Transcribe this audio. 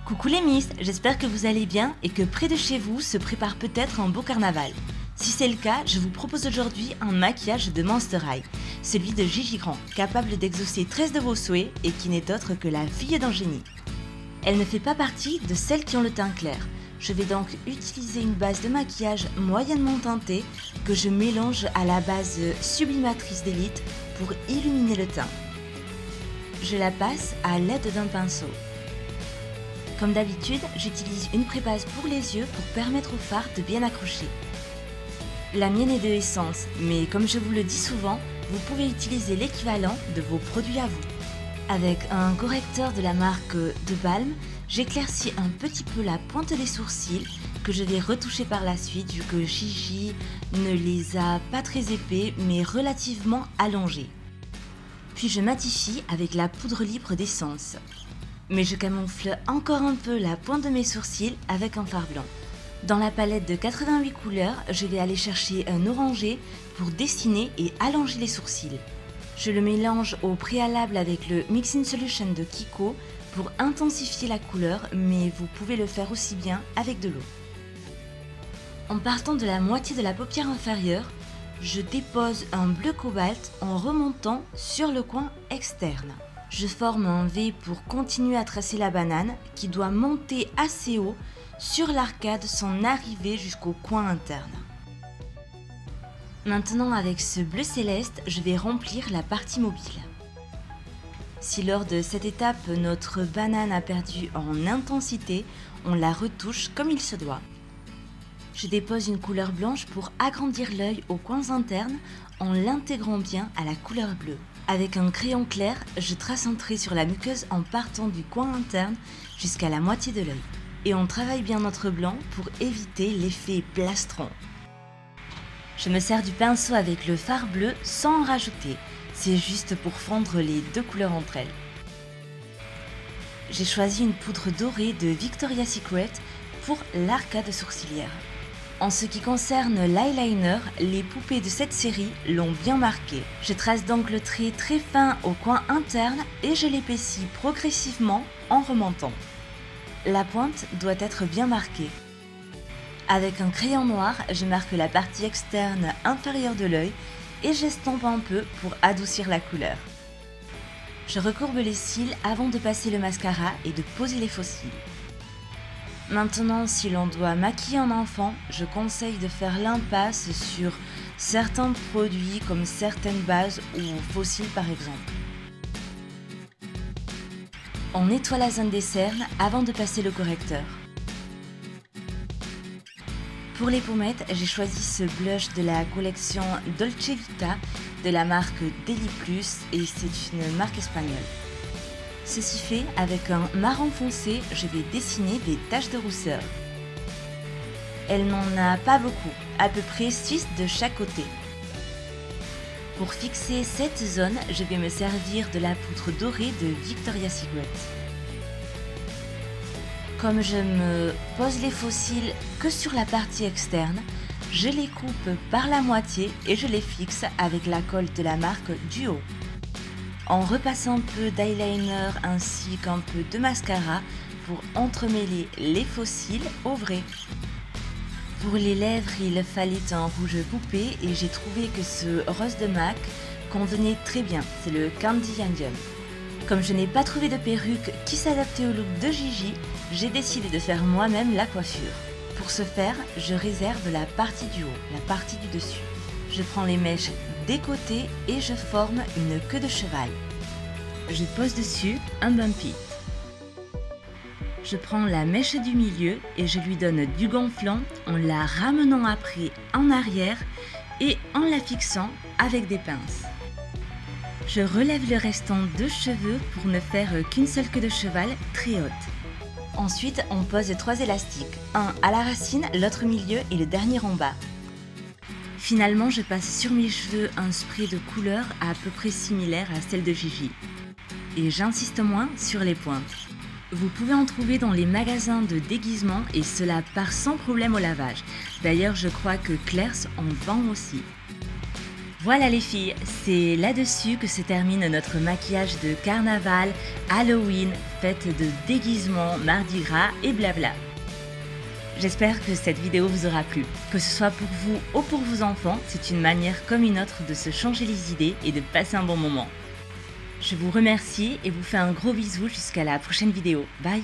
Coucou les Miss, j'espère que vous allez bien et que près de chez vous se prépare peut-être un beau carnaval. Si c'est le cas, je vous propose aujourd'hui un maquillage de Monster High, celui de Gigi Grand, capable d'exaucer 13 de vos souhaits et qui n'est autre que la fille d'un génie. Elle ne fait pas partie de celles qui ont le teint clair. Je vais donc utiliser une base de maquillage moyennement teintée que je mélange à la base sublimatrice d'élite pour illuminer le teint. Je la passe à l'aide d'un pinceau. Comme d'habitude, j'utilise une pré-base pour les yeux pour permettre au fard de bien accrocher. La mienne est de Essence, mais comme je vous le dis souvent, vous pouvez utiliser l'équivalent de vos produits à vous. Avec un correcteur de la marque De Balm, j'éclaircis un petit peu la pointe des sourcils que je vais retoucher par la suite vu que Gigi ne les a pas très épais mais relativement allongés. Puis je matifie avec la poudre libre d'Essence. Mais je camoufle encore un peu la pointe de mes sourcils avec un fard blanc. Dans la palette de 88 couleurs, je vais aller chercher un orangé pour dessiner et allonger les sourcils. Je le mélange au préalable avec le Mixing Solution de Kiko pour intensifier la couleur, mais vous pouvez le faire aussi bien avec de l'eau. En partant de la moitié de la paupière inférieure, je dépose un bleu cobalt en remontant sur le coin externe. Je forme un V pour continuer à tracer la banane qui doit monter assez haut sur l'arcade sans arriver jusqu'au coin interne. Maintenant avec ce bleu céleste, je vais remplir la partie mobile. Si lors de cette étape notre banane a perdu en intensité, on la retouche comme il se doit. Je dépose une couleur blanche pour agrandir l'œil aux coins internes en l'intégrant bien à la couleur bleue. Avec un crayon clair, je trace un trait sur la muqueuse en partant du coin interne jusqu'à la moitié de l'œil. Et on travaille bien notre blanc pour éviter l'effet plastron. Je me sers du pinceau avec le fard bleu sans en rajouter, c'est juste pour fondre les deux couleurs entre elles. J'ai choisi une poudre dorée de Victoria's Secret pour l'arcade sourcilière. En ce qui concerne l'eyeliner, les poupées de cette série l'ont bien marqué. Je trace donc le trait très fin au coin interne et je l'épaissis progressivement en remontant. La pointe doit être bien marquée. Avec un crayon noir, je marque la partie externe inférieure de l'œil et j'estompe un peu pour adoucir la couleur. Je recourbe les cils avant de passer le mascara et de poser les faux cils. Maintenant, si l'on doit maquiller un enfant, je conseille de faire l'impasse sur certains produits comme certaines bases ou faux cils par exemple. On nettoie la zone des cernes avant de passer le correcteur. Pour les pommettes, j'ai choisi ce blush de la collection Dolce Vita de la marque Deli Plus et c'est une marque espagnole. Ceci fait, avec un marron foncé, je vais dessiner des taches de rousseur. Elle n'en a pas beaucoup, à peu près 6 de chaque côté. Pour fixer cette zone, je vais me servir de la poudre dorée de Victoria's Secret. Comme je me pose les faux cils que sur la partie externe, je les coupe par la moitié et je les fixe avec la colle de la marque Duo. En repassant un peu d'eyeliner ainsi qu'un peu de mascara pour entremêler les faux cils au vrai. Pour les lèvres, il fallait un rouge poupée et j'ai trouvé que ce rose de MAC convenait très bien, c'est le Candy Indium. Comme je n'ai pas trouvé de perruque qui s'adaptait au look de Gigi, j'ai décidé de faire moi-même la coiffure. Pour ce faire, je réserve la partie du haut, la partie du dessus. Je prends les mèches des côtés et je forme une queue de cheval. Je pose dessus un bumpy. Je prends la mèche du milieu et je lui donne du gonflant en la ramenant après en arrière et en la fixant avec des pinces. Je relève le restant de cheveux pour ne faire qu'une seule queue de cheval très haute. Ensuite, on pose 3 élastiques, un à la racine, l'autre au milieu et le dernier en bas. Finalement, je passe sur mes cheveux un spray de couleur à peu près similaire à celle de Gigi. Et j'insiste moins sur les pointes. Vous pouvez en trouver dans les magasins de déguisement et cela part sans problème au lavage. D'ailleurs, je crois que Claire's en vend aussi. Voilà les filles, c'est là-dessus que se termine notre maquillage de carnaval, Halloween, fête de déguisement, Mardi Gras et blabla. J'espère que cette vidéo vous aura plu. Que ce soit pour vous ou pour vos enfants, c'est une manière comme une autre de se changer les idées et de passer un bon moment. Je vous remercie et vous fais un gros bisou jusqu'à la prochaine vidéo. Bye!